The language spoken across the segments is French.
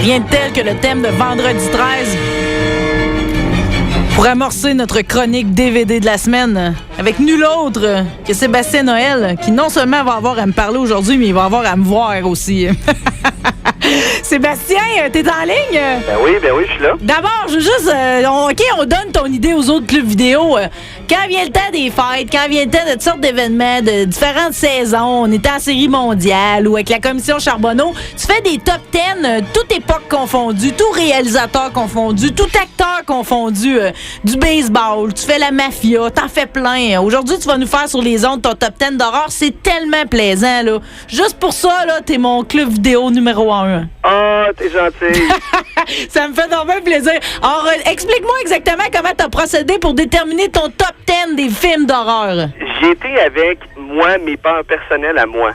Rien de tel que le thème de Vendredi 13 pour amorcer notre chronique DVD de la semaine avec nul autre que Sébastien Noël, qui non seulement va avoir à me parler aujourd'hui, mais il va avoir à me voir aussi. Sébastien, t'es en ligne? Ben oui, je suis là. D'abord, je veux juste... on donne ton idée aux autres clubs vidéo. Quand vient le temps des fêtes, quand vient le temps de toutes sortes d'événements, de différentes saisons, on est en série mondiale ou avec la commission Charbonneau, tu fais des top 10, toute époque confondue, tout réalisateur confondu, tout acteur confondu, du baseball, tu fais la mafia, t'en fais plein. Aujourd'hui, tu vas nous faire sur les ondes ton top 10 d'horreur. C'est tellement plaisant, là. Juste pour ça, là, t'es mon club vidéo numéro 1. Ah, t'es gentil. Ça me fait vraiment plaisir. Alors, explique-moi exactement comment t'as procédé pour déterminer ton top 10 des films d'horreur. J'ai été avec moi, mes peurs personnels à moi.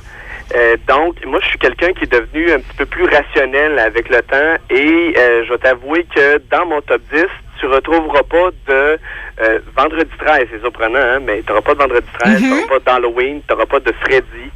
Donc, moi, je suis quelqu'un qui est devenu un petit peu plus rationnel avec le temps et je vais t'avouer que dans mon top 10, tu retrouveras pas de Vendredi 13, c'est surprenant, hein, mais t'auras pas de Vendredi 13, t'auras pas d'Halloween, t'auras pas de Freddy.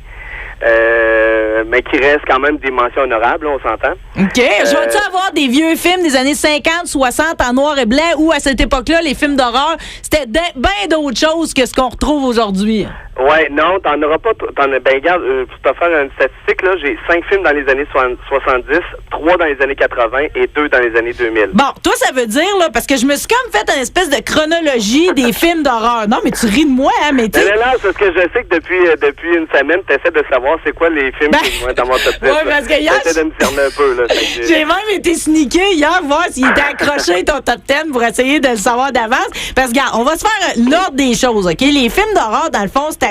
Mais qui reste quand même des mentions honorables, on s'entend. OK. Je vais-tu avoir des vieux films des années 50, 60 en noir et blanc où, à cette époque-là, les films d'horreur, c'était bien d'autres choses que ce qu'on retrouve aujourd'hui? Ouais, non, t'en auras pas. Ben, regarde, pour te faire une statistique, là, j'ai 5 films dans les années 70, 3 dans les années 80 et 2 dans les années 2000. Bon, toi, ça veut dire, là, parce que je me suis comme fait une espèce de chronologie des films d'horreur. Non, mais tu ris de moi, hein, mais tu sais... Non, c'est parce que je sais que depuis une semaine, t'essaies de savoir c'est quoi les films qui vont être dans mon top 10. Ouais, parce que hier... T'essaies de me cerner un peu, là. J'ai même été sneaké hier, voir s'il était accroché ton top 10 pour essayer de le savoir d'avance. Parce que, regarde, on va se faire l'ordre des choses, OK? Les films d'horreur, dans le fond, c'est arrivé...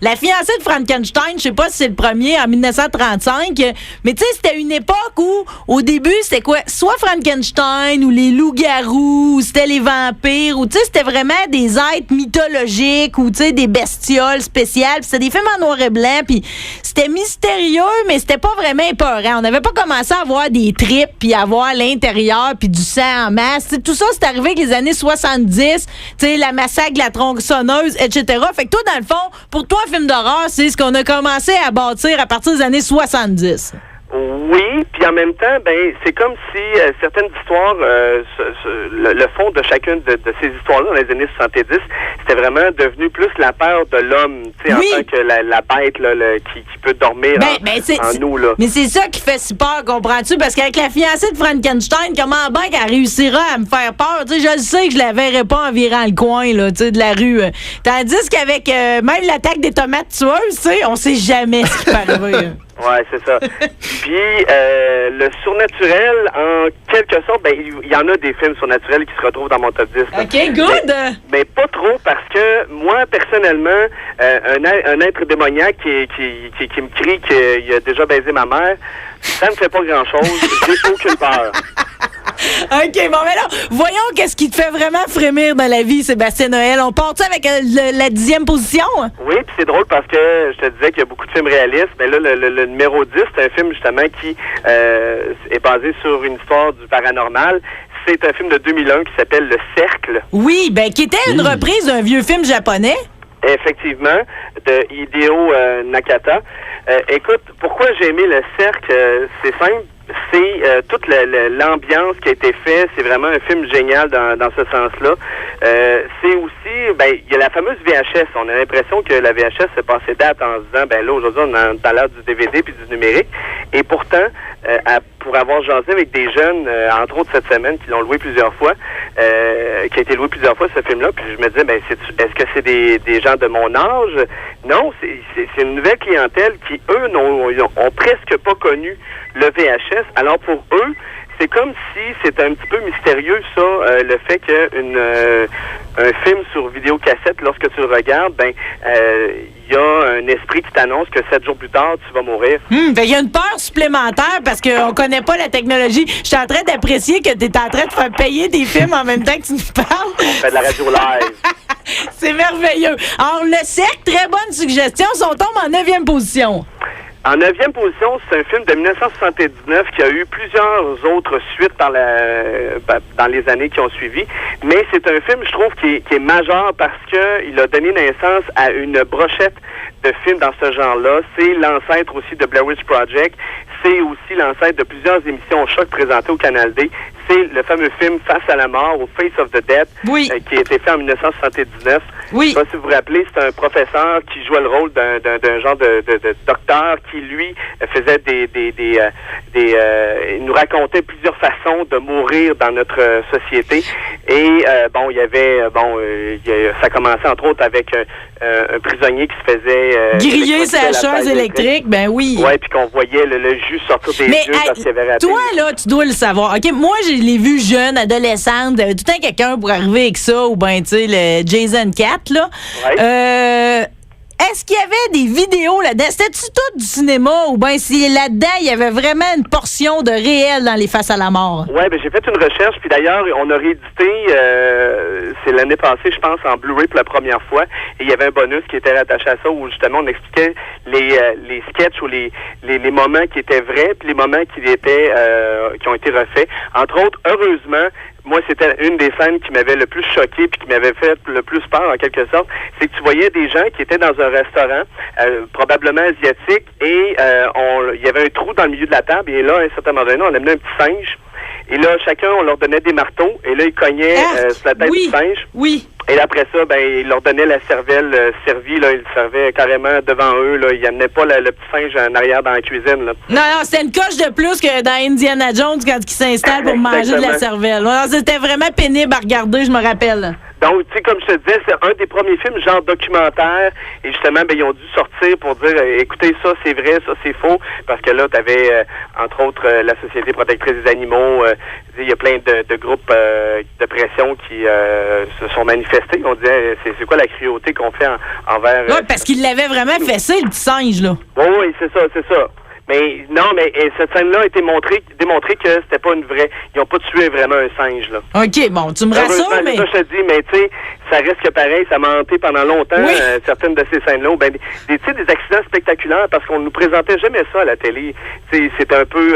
La fiancée de Frankenstein, je sais pas si c'est le premier, en 1935, mais tu sais, c'était une époque où, au début, c'était quoi? Soit Frankenstein, ou les loups-garous, ou c'était les vampires, ou tu sais, c'était vraiment des êtres mythologiques, ou tu sais, des bestioles spéciales. Puis c'était des films en noir et blanc, puis c'était mystérieux, mais c'était pas vraiment épeurant. On n'avait pas commencé à voir des tripes, puis à voir l'intérieur, puis du sang en masse. T'sais, tout ça, c'est arrivé avec les années 70, tu sais, la massacre de la tronçonneuse, etc. Fait que toi, dans le fond, pour toi, film d'horreur, c'est ce qu'on a commencé à bâtir à partir des années 70. Oui, puis en même temps, ben c'est comme si certaines histoires, le fond de chacune de ces histoires-là dans les années 70, c'était vraiment devenu plus la peur de l'homme, tu sais, en tant que la bête là, qui peut dormir en nous. Là. Mais c'est ça qui fait si peur, comprends-tu? Parce qu'avec la fiancée de Frankenstein, comment bien qu'elle réussira à me faire peur? Tu sais, je le sais que je la verrais pas en virant le coin là, tu sais, de la rue. Tandis qu'avec même l'attaque des tomates tueuses, tu sais, on sait jamais ce qui peut arriver. Ouais, c'est ça. Puis le surnaturel, en quelque sorte, ben il y en a des films surnaturels qui se retrouvent dans mon top 10. OK, good! Mais pas trop, parce que moi, personnellement, un être démoniaque qui me crie qu'il a déjà baisé ma mère, ça me fait pas grand-chose. J'ai aucune peur. OK, bon, mais là, voyons qu'est-ce qui te fait vraiment frémir dans la vie, Sébastien Noël. On part-tu avec la 10e position? Oui, puis c'est drôle parce que je te disais qu'il y a beaucoup de films réalistes. Mais là, le numéro 10, c'est un film justement qui est basé sur une histoire du paranormal. C'est un film de 2001 qui s'appelle Le Cercle. Oui, ben qui était une reprise d'un vieux film japonais. Effectivement, de Hideo Nakata. Écoute, pourquoi j'ai aimé Le Cercle? C'est simple. C'est toute l'ambiance qui a été faite. C'est vraiment un film génial dans ce sens-là. C'est aussi, ben, il y a la fameuse VHS. On a l'impression que la VHS s'est passée date en se disant, ben là, aujourd'hui, on est dans l'ère du DVD puis du numérique. Et pourtant, pour avoir jasé avec des jeunes, entre autres cette semaine, qui l'ont loué plusieurs fois, qui a été loué plusieurs fois, ce film-là, puis je me disais, ben, est-ce que c'est des gens de mon âge? Non, c'est une nouvelle clientèle qui, eux, ont presque pas connu le VHS. Alors pour eux, c'est comme si c'était un petit peu mystérieux, ça, le fait qu'un film sur vidéocassette, lorsque tu le regardes, ben, il y a un esprit qui t'annonce que 7 jours plus tard, tu vas mourir. Il y a une peur supplémentaire parce qu'on connaît pas la technologie. Je suis en train d'apprécier que tu es en train de faire payer des films en même temps que tu nous parles. On fait de la radio live. C'est merveilleux. Alors, Le Cercle, très bonne suggestion. On tombe en 9e position. En 9e position, c'est un film de 1979 qui a eu plusieurs autres suites dans les années qui ont suivi. Mais c'est un film, je trouve, qui est majeur parce que il a donné naissance à une brochette de films dans ce genre-là. C'est l'ancêtre aussi de Blair Witch Project. C'est aussi l'ancêtre de plusieurs émissions choc présentées au Canal D. C'est le fameux film Face à la mort, ou Face of the Dead, qui a été fait en 1979. Oui. Je sais pas si vous vous rappelez, c'est un professeur qui jouait le rôle d'un genre de docteur qui, lui, faisait il nous racontait plusieurs façons de mourir dans notre société. Et il y avait ça commençait entre autres avec un prisonnier qui se faisait griller sa chaise électrique, ben oui. Ouais, puis qu'on voyait le jus sortir des yeux parce qu'il avait raté. Toi là, tu dois le savoir. OK, moi je l'ai vu jeune, adolescente, tout le temps quelqu'un pour arriver avec ça, ou ben tu sais le Jason Cat là. Ouais. Est-ce qu'il y avait des vidéos là-dedans? C'était-tu tout du cinéma, ou bien si là-dedans, il y avait vraiment une portion de réel dans les Faces à la mort? Oui, j'ai fait une recherche, puis d'ailleurs, on a réédité, c'est l'année passée, je pense, en Blu-ray pour la première fois, et il y avait un bonus qui était rattaché à ça, où justement, on expliquait les sketchs ou les moments qui étaient vrais, puis les moments qui ont été refaits. Entre autres, heureusement, moi, c'était une des scènes qui m'avait le plus choqué puis qui m'avait fait le plus peur, en quelque sorte. C'est que tu voyais des gens qui étaient dans un restaurant, probablement asiatique, et il y avait un trou dans le milieu de la table, et là, à un certain moment donné, on amenait un petit singe. Et là, chacun, on leur donnait des marteaux, et là, ils cognaient sur la tête du singe. Oui. Et là, après ça, il leur donnait la cervelle servie, là, ils le servaient carrément devant eux, là. Ils amenaient pas le petit singe en arrière dans la cuisine, là. Non, c'était une coche de plus que dans Indiana Jones quand il s'installe pour manger de la cervelle. Non, c'était vraiment pénible à regarder, je me rappelle. Donc, tu sais, comme je te disais, c'est un des premiers films genre documentaire. Et justement, ils ont dû sortir pour dire, écoutez, ça, c'est vrai, ça, c'est faux. Parce que là, tu avais, entre autres, la Société protectrice des animaux. Il y a plein de groupes de pression qui se sont manifestés. On disait, c'est quoi la cruauté qu'on fait envers... Oui, parce qu'il l'avait vraiment fessé, le petit singe, là. Oui, c'est ça. Mais non, cette scène-là a été démontré que c'était pas une vraie... Ils n'ont pas tué vraiment un singe, là. OK, bon, tu me rassures, mais... Ça, je te dis, mais tu sais, ça reste que pareil, ça m'a hanté pendant longtemps, certaines de ces scènes-là. Des accidents spectaculaires, parce qu'on nous présentait jamais ça à la télé. Tu sais, c'était un peu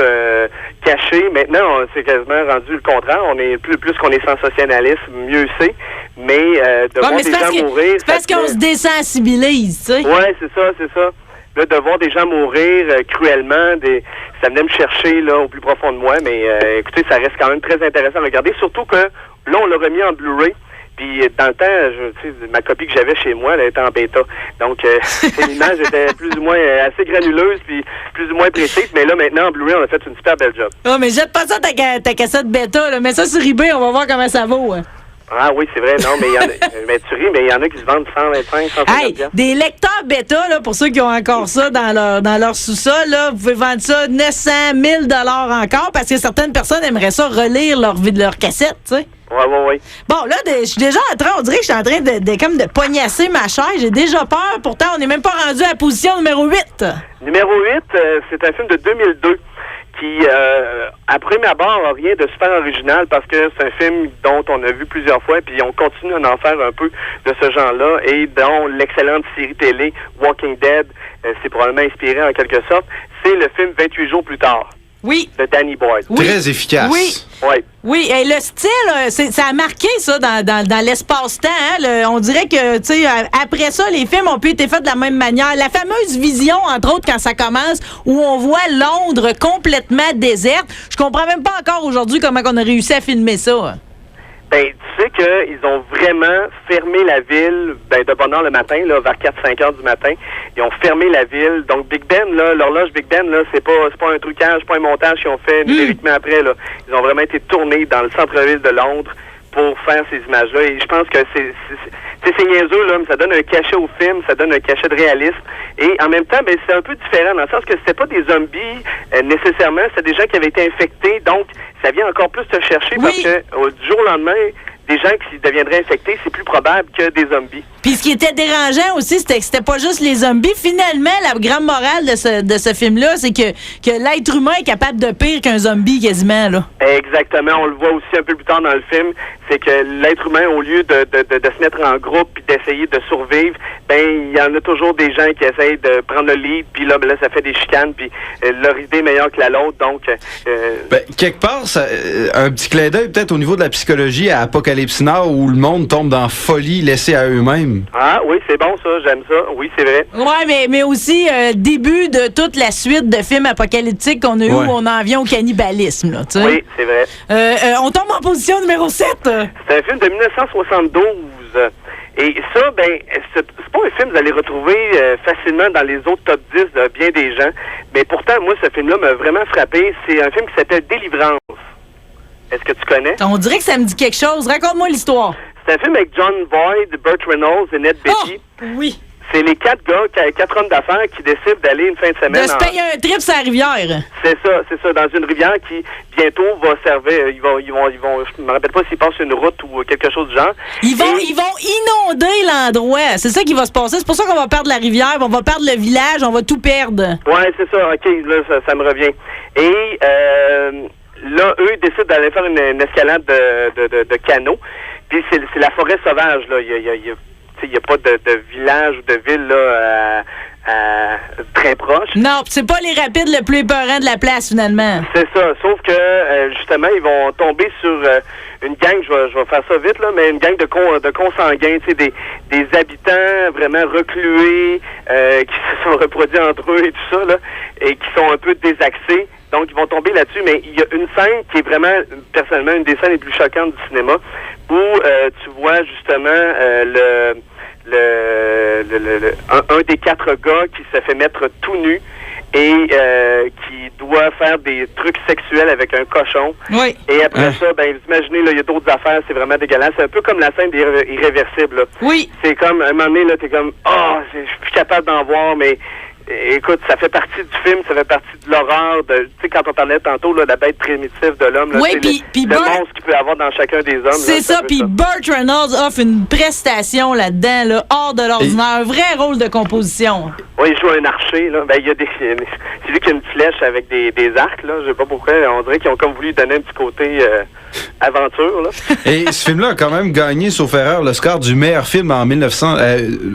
caché. Maintenant, c'est quasiment rendu le contraire. On est plus qu'on est sensationnaliste, mieux c'est. Mais de voir des gens mourir... C'est parce qu'on se désensibilise, tu sais. Ouais, c'est ça. Là, de voir des gens mourir cruellement, ça venait me chercher là au plus profond de moi, mais écoutez, ça reste quand même très intéressant à regarder, surtout que là, on l'a remis en Blu-ray, puis dans le temps, ma copie que j'avais chez moi, elle était en bêta. Donc, l'image était plus ou moins assez granuleuse, puis plus ou moins précise, mais là, maintenant, en Blu-ray, on a fait une super belle job. Oh, mais jette pas ça ta cassette bêta, là. Mets ça sur eBay, on va voir comment ça vaut, hein. Ah oui, c'est vrai, non, mais tu ris, mais il y en a qui se vendent 125, 150 des lecteurs bêta, là, pour ceux qui ont encore ça dans leur sous-sol, là, vous pouvez vendre ça 900 000 $ encore, parce que certaines personnes aimeraient ça relire leur cassette, tu sais. Oui. Bon, là, je suis déjà on dirait que je suis en train de poignasser ma chaise. J'ai déjà peur, pourtant, on n'est même pas rendu à la position numéro 8. Numéro 8, c'est un film de 2002. Qui, à premier abord, n'a rien de super original parce que c'est un film dont on a vu plusieurs fois, puis on continue à en faire un peu de ce genre-là, et dont l'excellente série télé Walking Dead s'est probablement inspiré en quelque sorte. C'est le film 28 jours plus tard. Oui. De Danny Boyle. Oui. Très efficace. Oui, et le style, ça a marqué ça dans l'espace-temps. Hein? On dirait que, tu sais, après ça, les films ont pu être faits de la même manière. La fameuse vision, entre autres, quand ça commence, où on voit Londres complètement déserte. Je comprends même pas encore aujourd'hui comment on a réussi à filmer ça. Tu sais qu'ils ont vraiment fermé la ville de bonne heure le matin, là, vers 4-5 heures du matin. Ils ont fermé la ville. Donc, Big Ben, là, l'horloge Big Ben, là, c'est pas un trucage, pas un montage qu'ils ont fait numériquement après, là. Ils ont vraiment été tournés dans le centre-ville de Londres pour faire ces images-là. Et je pense que c'est niaiseux, là, mais ça donne un cachet au film, ça donne un cachet de réalisme. Et en même temps, c'est un peu différent, dans le sens que c'était pas des zombies nécessairement, c'était des gens qui avaient été infectés. Donc, ça vient encore plus te chercher parce que du jour au lendemain, des gens qui deviendraient infectés, c'est plus probable que des zombies. Puis ce qui était dérangeant aussi, c'était que c'était pas juste les zombies. Finalement, la grande morale de ce film-là, c'est que l'être humain est capable de pire qu'un zombie quasiment, là. Exactement. On le voit aussi un peu plus tard dans le film. C'est que l'être humain, au lieu de se mettre en groupe puis d'essayer de survivre, il y en a toujours des gens qui essayent de prendre le lead, puis là, ça fait des chicanes, puis leur idée est meilleure que la l'autre. Donc, quelque part, un petit clin d'œil peut-être au niveau de la psychologie à Apocalypse Now où le monde tombe dans folie laissé à eux-mêmes. Ah oui, c'est bon ça, j'aime ça. Oui, c'est vrai. Ouais, mais aussi début de toute la suite de films apocalyptiques qu'on a eu où on en vient au cannibalisme. Là, t'sais. Oui, c'est vrai. On tombe en position numéro 7. C'est un film de 1972. Et ça, ben, c'est pas un film que vous allez retrouver facilement dans les autres top 10 de bien des gens. Mais pourtant, moi, ce film-là m'a vraiment frappé. C'est un film qui s'appelle Délivrance. Est-ce que tu connais? On dirait que ça me dit quelque chose. Raconte-moi l'histoire. C'est un film avec John Voight, Burt Reynolds et Ned Beatty. Oui. C'est les 4 gars, 4 hommes d'affaires qui décident d'aller une fin de semaine. De se payer un trip sur la rivière. C'est ça, dans une rivière qui bientôt va servir. Ils vont, je me rappelle pas s'ils passent une route ou quelque chose du genre. Ils vont inonder l'endroit. C'est ça qui va se passer. C'est pour ça qu'on va perdre la rivière, on va perdre le village, on va tout perdre. Ouais, c'est ça. OK, là, ça me revient. Et là, eux, ils décident d'aller faire une escalade de canot. Puis c'est la forêt sauvage, là. Il n'y a pas de village ou de ville là, très proche. Non, c'est pas les rapides le plus épeurant de la place, finalement. C'est ça, sauf que, justement, ils vont tomber sur une gang, je vais faire ça vite, là, mais une gang de consanguins, des habitants vraiment reclués, qui se sont reproduits entre eux et tout ça, là, et qui sont un peu désaxés. Donc, ils vont tomber là-dessus, mais il y a une scène qui est vraiment, personnellement, une des scènes les plus choquantes du cinéma, où tu vois justement un des 4 gars qui se fait mettre tout nu et qui doit faire des trucs sexuels avec un cochon. Oui. Et après ça, ben, vous imaginez, là, il y a d'autres affaires, c'est vraiment dégueulasse. C'est un peu comme la scène des Irréversibles, là. Oui. C'est comme, à un moment donné, là, t'es comme, je suis plus capable d'en voir, mais écoute, ça fait partie du film, ça fait partie de l'horreur, tu sais, quand on parlait tantôt, là, la bête primitive de l'homme, là, oui, le monstre qu'il peut avoir dans chacun des hommes. C'est ça, puis Burt Reynolds offre une prestation là-dedans, là, hors de l'ordinaire, un vrai rôle de composition. Oui, il joue un archer, là. Ben, il y a j'ai vu qu'il y a une flèche avec des arcs, là, je sais pas pourquoi, on dirait qu'ils ont comme voulu donner un petit côté aventure, là. Et ce film-là a quand même gagné, sauf erreur, le score du meilleur film en 1900...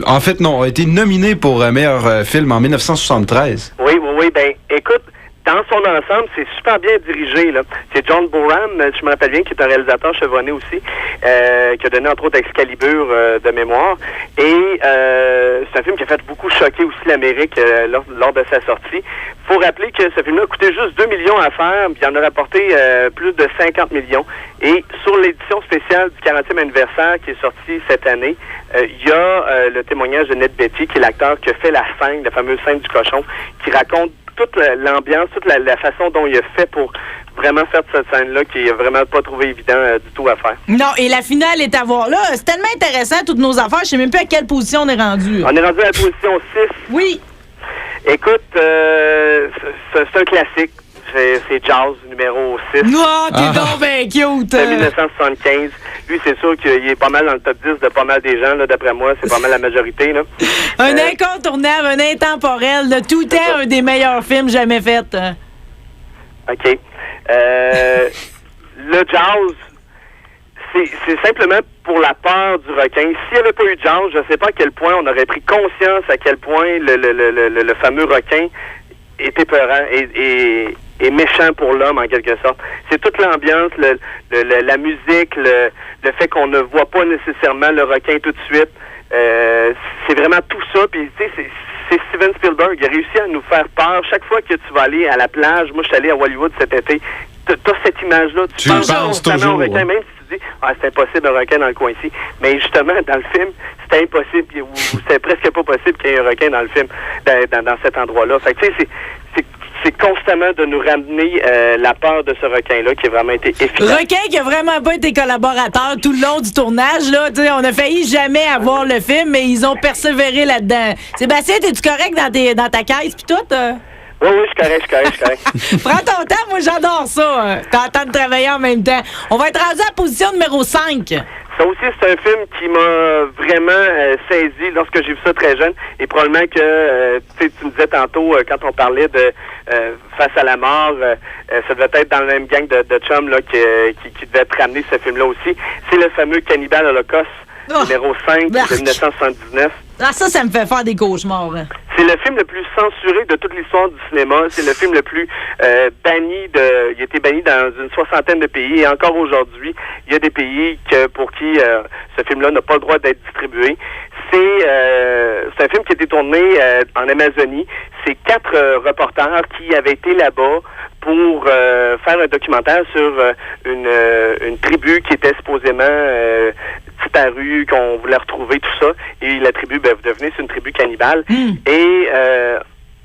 en fait, non, a été nominé pour meilleur film en 1973. Oui, ben, écoute, dans son ensemble, c'est super bien dirigé, là. C'est John Boram, je me rappelle bien, qui est un réalisateur chevronné aussi, qui a donné, entre autres, Excalibur de mémoire. Et c'est un film qui a fait beaucoup choquer aussi l'Amérique lors de sa sortie. Faut rappeler que ce film-là a coûté juste 2 millions à faire, puis il en a rapporté plus de 50 millions. Et sur l'édition spéciale du 40e anniversaire qui est sortie cette année, il y a le témoignage de Ned Beatty, qui est l'acteur qui a fait la scène, la fameuse scène du cochon, qui raconte toute l'ambiance, toute la façon dont il a fait pour vraiment faire cette scène-là qui est vraiment pas trouvé évident du tout à faire. Non, et la finale est à voir là. C'est tellement intéressant, toutes nos affaires. Je sais même plus à quelle position on est rendu. On est rendu à la position 6. Oui. Écoute, c'est un classique. C'est Jaws, numéro 6. Oh, t'es donc ben cute! C'est 1975. Lui, c'est sûr qu'il est pas mal dans le top 10 de pas mal des gens, là, d'après moi. C'est pas mal la majorité, là. Un incontournable, un intemporel, de tout temps, un des meilleurs films jamais faits. OK. Le Jaws, c'est simplement pour la peur du requin. S'il n'y avait pas eu de Jaws, je ne sais pas à quel point on aurait pris conscience à quel point le fameux requin était peurant et méchant pour l'homme, en quelque sorte. C'est toute l'ambiance, la musique, le fait qu'on ne voit pas nécessairement le requin tout de suite. C'est vraiment tout ça. Puis, tu sais, c'est Steven Spielberg. Il a réussi à nous faire peur. Chaque fois que tu vas aller à la plage, moi, je suis allé à Hollywood cet été, t'as cette image-là. Tu penses toujours au requin, même si tu dis, c'est impossible un requin dans le coin ici. Mais justement, dans le film, c'était impossible, ou c'était presque pas possible qu'il y ait un requin dans le film, dans cet endroit-là. Fait que, tu sais, c'est constamment de nous ramener la peur de ce requin-là qui a vraiment été efficace. Requin qui a vraiment pas été collaborateur tout le long du tournage, là. T'sais, on a failli jamais avoir le film, mais ils ont persévéré là-dedans. Sébastien, es-tu correct dans ta caisse pis tout? Oui, je suis correct. Prends ton temps, moi j'adore ça. T'entends de travailler en même temps. On va être rendu à la position numéro 5. Ça aussi, c'est un film qui m'a vraiment saisi lorsque j'ai vu ça très jeune. Et probablement que, tu me disais tantôt, quand on parlait de Face à la mort, ça devait être dans le même gang de chums là, qui devait te ramener ce film-là aussi. C'est le fameux Cannibal Holocaust numéro 5 Bark. de 1979. Ah, ça me fait faire des cauchemars. Hein. C'est le film le plus censuré de toute l'histoire du cinéma. C'est le film le plus banni il a été banni dans une 60aine de pays. Et encore aujourd'hui, il y a des pays pour qui ce film-là n'a pas le droit d'être distribué. C'est un film qui a été tourné en Amazonie. C'est 4 reporters qui avaient été là-bas pour faire un documentaire sur une tribu qui était supposément disparue, qu'on voulait retrouver, tout ça. Et la tribu, vous devenez, c'est une tribu cannibale. Et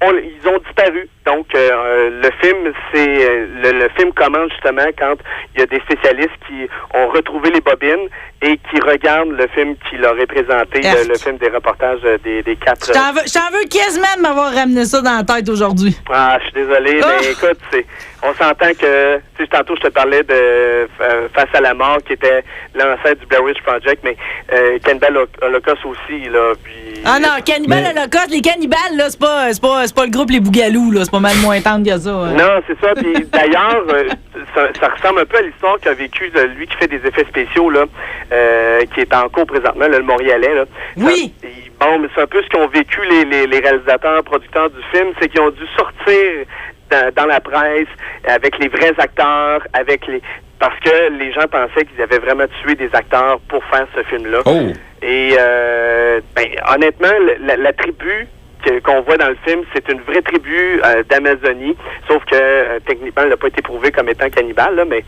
ils ont disparu. Donc, le film, le film commence justement quand il y a des spécialistes qui ont retrouvé les bobines et qui regardent le film qui leur est présenté, le film des reportages des 4. Je t'en veux quasiment de m'avoir ramené ça dans la tête aujourd'hui. Ah, je suis désolé, mais écoute, on s'entend que, tu sais, tantôt je te parlais de Face à la mort, qui était l'ancêtre du Blair Witch Project, mais Cannibal Holocaust aussi, là, puis... Ah non, Cannibal Holocaust, les cannibales, là, c'est pas le groupe Les Bougalous, là, c'est pas mal moins tendre que ça. Hein. Non, c'est ça, puis d'ailleurs, ça ressemble un peu à l'histoire qu'a vécu lui qui fait des effets spéciaux, là, qui est en cours présentement, là, le Montréalais, là. Oui! Bon, mais c'est un peu ce qu'ont vécu les réalisateurs, producteurs du film, c'est qu'ils ont dû sortir dans la presse avec les vrais acteurs, parce que les gens pensaient qu'ils avaient vraiment tué des acteurs pour faire ce film-là. Oh. Et honnêtement, la tribu qu'on voit dans le film, c'est une vraie tribu d'Amazonie, sauf que techniquement, elle n'a pas été prouvée comme étant cannibale, là, mais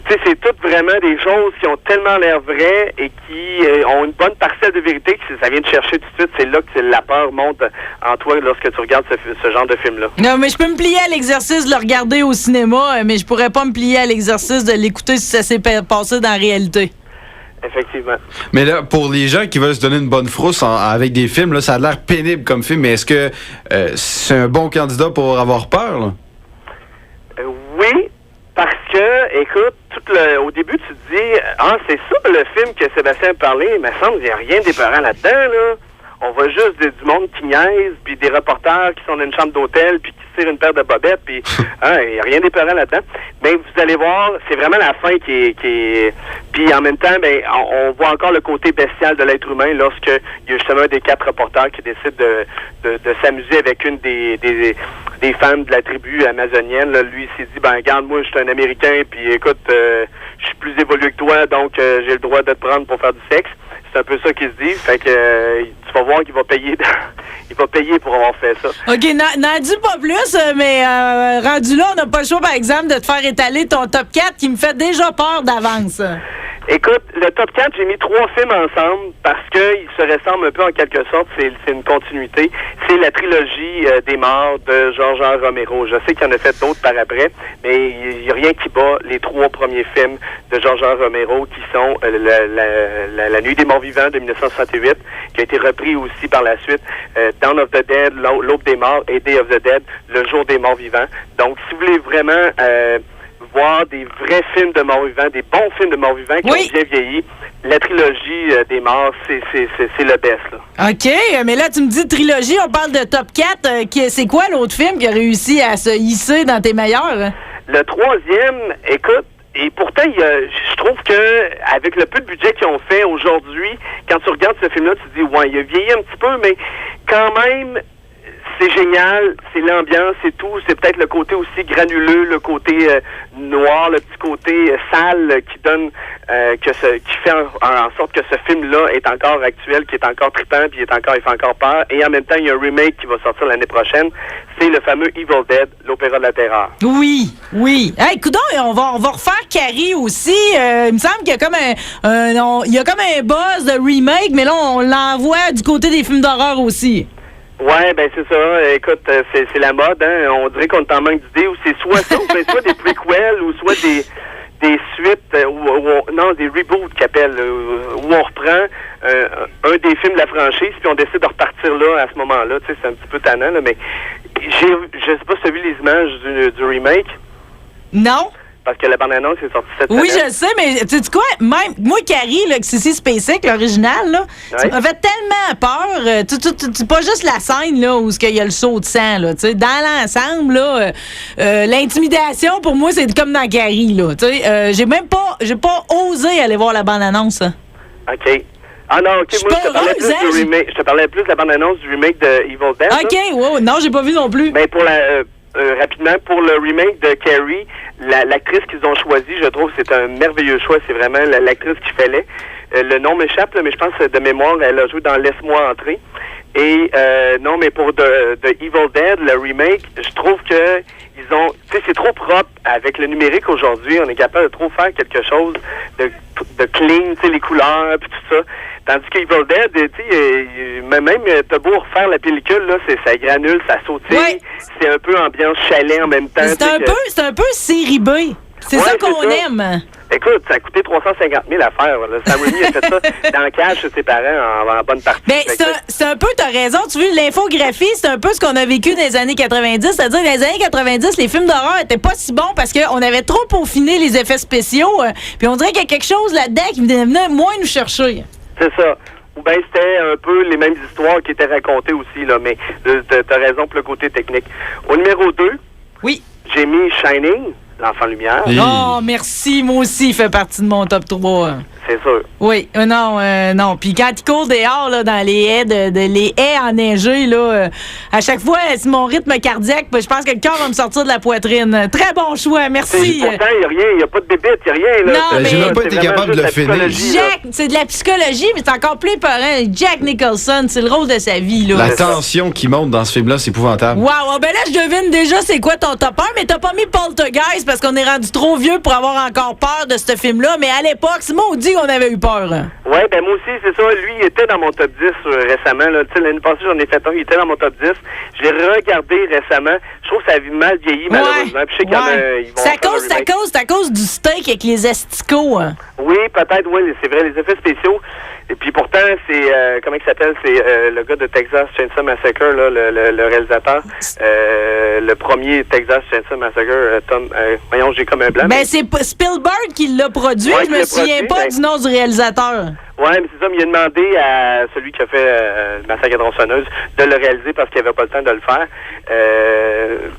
c'est toutes vraiment des choses qui ont tellement l'air vraies et qui ont une bonne parcelle de vérité que ça vient te chercher tout de suite. C'est là que la peur monte en toi lorsque tu regardes ce genre de film-là. Non, mais je peux me plier à l'exercice de le regarder au cinéma, mais je pourrais pas me plier à l'exercice de l'écouter si ça s'est passé dans la réalité. Effectivement. Mais là, pour les gens qui veulent se donner une bonne frousse avec des films, là, ça a l'air pénible comme film, mais est-ce que c'est un bon candidat pour avoir peur, là? Oui, parce que, écoute, au début, tu te dis, c'est ça le film que Sébastien a parlé, il me semble qu'il n'y a rien d'épeurant là-dedans, là. On voit juste du monde qui niaise, puis des reporters qui sont dans une chambre d'hôtel, puis qui tirent une paire de bobettes, puis il n'y a rien d'épeurant là-dedans. Mais vous allez voir, c'est vraiment la fin qui est... Puis en même temps, on voit encore le côté bestial de l'être humain lorsque il y a justement un des 4 reporters qui décide de s'amuser avec une des femmes de la tribu amazonienne. Là, lui, il s'est dit, regarde, moi, je suis un Américain, puis écoute, je suis plus évolué que toi, donc j'ai le droit de te prendre pour faire du sexe. C'est un peu ça qu'il se dit. Fait que tu vas voir qu'il va payer. Il va payer pour avoir fait ça. OK, n'en dis pas plus, mais rendu là, on n'a pas le choix, par exemple, de te faire étaler ton top 4 qui me fait déjà peur d'avance. Écoute, le top 4, j'ai mis 3 films ensemble parce qu'ils se ressemblent un peu en quelque sorte. C'est une continuité. C'est la trilogie des morts de George R. Romero. Je sais qu'il y en a fait d'autres par après, mais il n'y a rien qui bat les 3 premiers films de George R. Romero qui sont La Nuit des morts vivants de 1968, qui a été repris aussi par la suite, Dawn of the Dead, L'Aube des morts et Day of the Dead, Le jour des morts vivants. Donc, si vous voulez vraiment... voir des vrais films de morts vivants, des bons films de morts vivants qui ont bien vieilli. La trilogie des morts, c'est le best, là. OK, mais là, tu me dis trilogie, on parle de top 4. C'est quoi l'autre film qui a réussi à se hisser dans tes meilleurs? Le 3e, écoute, et pourtant, je trouve que avec le peu de budget qu'ils ont fait aujourd'hui, quand tu regardes ce film-là, tu te dis, ouais, il a vieilli un petit peu, mais quand même... C'est génial, c'est l'ambiance, c'est tout. C'est peut-être le côté aussi granuleux, le côté noir, le petit côté sale qui donne, qui fait en sorte que ce film-là est encore actuel, qui est encore trippant, puis il fait encore peur. Et en même temps, il y a un remake qui va sortir l'année prochaine. C'est le fameux Evil Dead, l'opéra de la terreur. Oui. Hey, coudonc, on va refaire Carrie aussi. Il me semble qu'il y a comme un buzz de remake, mais là, on l'envoie du côté des films d'horreur aussi. Ouais, c'est ça. Écoute, c'est la mode, hein. On dirait qu'on est en manque d'idées, ou c'est soit ça, ou soit des prequels, ou soit des suites, des reboots qu'ils appellent, où on reprend un des films de la franchise, puis on décide de repartir là, à ce moment-là. Tu sais, c'est un petit peu tannant, là, mais je sais pas si tu as vu les images du remake. Non. Parce que la bande-annonce est sortie cette semaine. Oui, je le sais, mais tu sais quoi? Même moi, Carrie, là, que c'est SpaceX, l'original, là, ça m'a fait tellement peur. C'est pas juste la scène là, où il y a le saut de sang. Là, dans l'ensemble, là, l'intimidation, pour moi, c'est comme dans Carrie. Là, j'ai pas osé aller voir la bande-annonce. Hein. OK. Ah non, ok, Je suis moi je te parlais peureuse, plus du remake. Je te parlais plus de la bande-annonce du remake de Evil Dead. OK, wow. Non, j'ai pas vu non plus. Ben pour rapidement, pour le remake de Carrie, l'actrice qu'ils ont choisie, je trouve c'est un merveilleux choix. C'est vraiment l'actrice qu'il fallait. Le nom m'échappe, là, mais je pense de mémoire, elle a joué dans Laisse-moi entrer. Et non, mais pour de Evil Dead, le remake, je trouve que ils ont, tu sais, c'est trop propre. Avec le numérique aujourd'hui, on est capable de trop faire quelque chose de clean, tu sais, les couleurs puis tout ça. Tandis que Evil Dead, tu sais, même t'as beau refaire la pellicule, là, ça granule, ça sautille. Ouais. C'est un peu ambiance chalet en même temps. C'est un peu série B. C'est ça qu'on aime. Écoute, ça a coûté 350 000 à faire. Là. Sam Raimi a fait ça dans le cash chez ses parents en bonne partie. Ben, c'est un peu, t'as raison. Tu vois, l'infographie, c'est un peu ce qu'on a vécu dans les années 90. C'est-à-dire, dans les années 90, les films d'horreur étaient pas si bons parce qu'on avait trop peaufiné les effets spéciaux. Puis on dirait qu'il y a quelque chose là-dedans qui venait moins nous chercher. C'est ça. Ou bien c'était un peu les mêmes histoires qui étaient racontées aussi, là. Mais t'as raison pour le côté technique. Au numéro 2, oui, j'ai mis Shining, l'enfant lumière. Oui. Oh, merci. Moi aussi, il fait partie de mon top 3. C'est sûr. Oui, non. Puis quand il court dehors, là, dans les haies, les haies enneigées, là, à chaque fois, c'est mon rythme cardiaque. Je pense que le cœur va me sortir de la poitrine. Très bon choix, merci. Pourtant, il n'y a rien, il n'y a pas de bébête, il n'y a rien. Là. Non, mais j'ai même pas été capable de le finir. Jack, c'est de la psychologie, mais c'est encore plus épeurant. Jack Nicholson, c'est le rôle de sa vie, là. La tension qui monte dans ce film-là, c'est épouvantable. Wow, ben là, je devine déjà c'est quoi ton top 1, mais t'as pas mis Poltergeist parce qu'on est rendu trop vieux pour avoir encore peur de ce film-là. Mais à l'époque, c'est maudit qu'on avait eu peur. Oui, ben moi aussi, c'est ça. Lui, il était dans mon top 10 récemment. Là. L'année passée, j'en ai fait un. Il était dans mon top 10. Je l'ai regardé récemment. Je trouve que ça a mal vieilli, malheureusement. Puis je sais qu'il y en a, ils vont c'est à cause du steak avec les asticots. Hein. Oui, peut-être, oui, c'est vrai, les effets spéciaux. Et puis pourtant, c'est, comment il s'appelle? C'est le gars de Texas Chainsaw Massacre, là, le réalisateur. Le premier Texas Chainsaw Massacre, voyons, j'ai comme un blanc. Ben, c'est Spielberg qui l'a produit. Ouais, je me souviens pas du nom du réalisateur. Oui, mais c'est ça, mais il a demandé à celui qui a fait le Massacre à tronçonneuse de le réaliser parce qu'il avait pas le temps de le faire.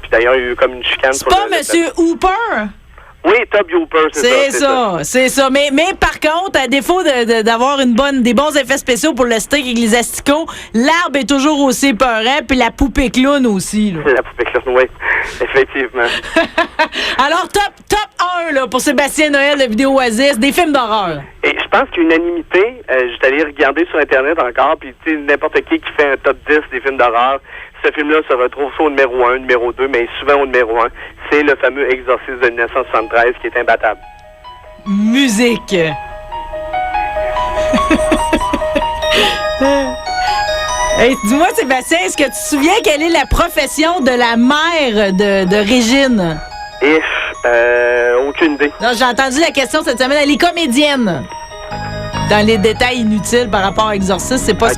Puis d'ailleurs, il y a eu comme une chicane. C'est pas M. Hooper? Oui, Toby Hooper, c'est ça. C'est ça. Mais par contre, à défaut d'avoir des bons effets spéciaux pour le steak et les asticots, l'arbre est toujours aussi peurant, puis la poupée clown aussi. Là. La poupée clown, oui, effectivement. Alors, top 1 là, pour Sébastien Noël de Vidéo Oasis, des films d'horreur. Et je pense qu'unanimité, je suis allé regarder sur Internet encore, puis tu sais, n'importe qui fait un top 10 des films d'horreur, ce film-là se retrouve soit au numéro 1, numéro 2, mais souvent au numéro 1. C'est le fameux Exorciste de 1973 qui est imbattable. Musique. Hey, dis-moi, Sébastien, est-ce que tu te souviens quelle est la profession de la mère de Régine? Aucune idée. Non, j'ai entendu la question cette semaine. Elle est comédienne. Dans les détails inutiles par rapport à Exorciste, c'est pas